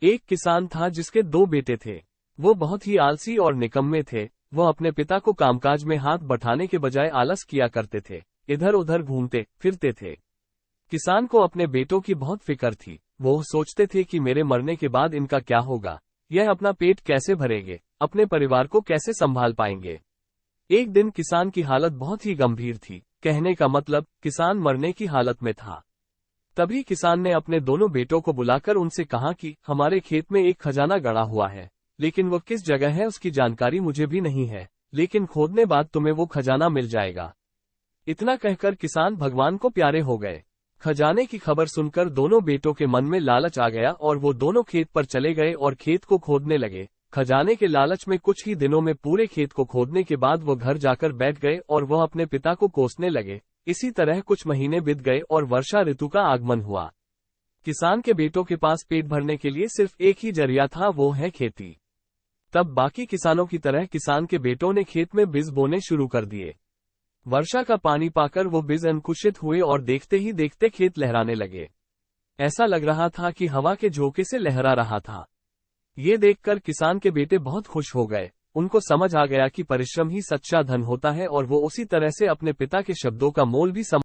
एक किसान था जिसके 2 बेटे थे। वो बहुत ही आलसी और निकम्मे थे। वो अपने पिता को कामकाज में हाथ बटाने के बजाय आलस किया करते थे, इधर उधर घूमते फिरते थे। किसान को अपने बेटों की बहुत फिक्र थी। वो सोचते थे कि मेरे मरने के बाद इनका क्या होगा, यह अपना पेट कैसे भरेंगे, अपने परिवार को कैसे संभाल पाएंगे। एक दिन किसान की हालत बहुत ही गंभीर थी, कहने का मतलब किसान मरने की हालत में था। तभी किसान ने अपने दोनों बेटों को बुलाकर उनसे कहा कि हमारे खेत में एक खजाना गड़ा हुआ है, लेकिन वो किस जगह है उसकी जानकारी मुझे भी नहीं है, लेकिन खोदने बाद तुम्हें वो खजाना मिल जाएगा। इतना कहकर किसान भगवान को प्यारे हो गए। खजाने की खबर सुनकर दोनों बेटों के मन में लालच आ गया और वो दोनों खेत पर चले गए और खेत को खोदने लगे। खजाने के लालच में कुछ ही दिनों में पूरे खेत को खोदने के बाद वो घर जाकर बैठ गए और वह अपने पिता को कोसने लगे। इसी तरह कुछ महीने बीत गए और वर्षा ऋतु का आगमन हुआ। किसान के बेटों के पास पेट भरने के लिए सिर्फ एक ही जरिया था, वो है खेती। तब बाकी किसानों की तरह किसान के बेटों ने खेत में बीज बोने शुरू कर दिए। वर्षा का पानी पाकर वो बीज अंकुरित हुए और देखते ही देखते खेत लहराने लगे। ऐसा लग रहा था कि हवा के झोंके से लहरा रहा था। ये देखकर किसान के बेटे बहुत खुश हो गए। उनको समझ आ गया कि परिश्रम ही सच्चा धन होता है और वो उसी तरह से अपने पिता के शब्दों का मोल भी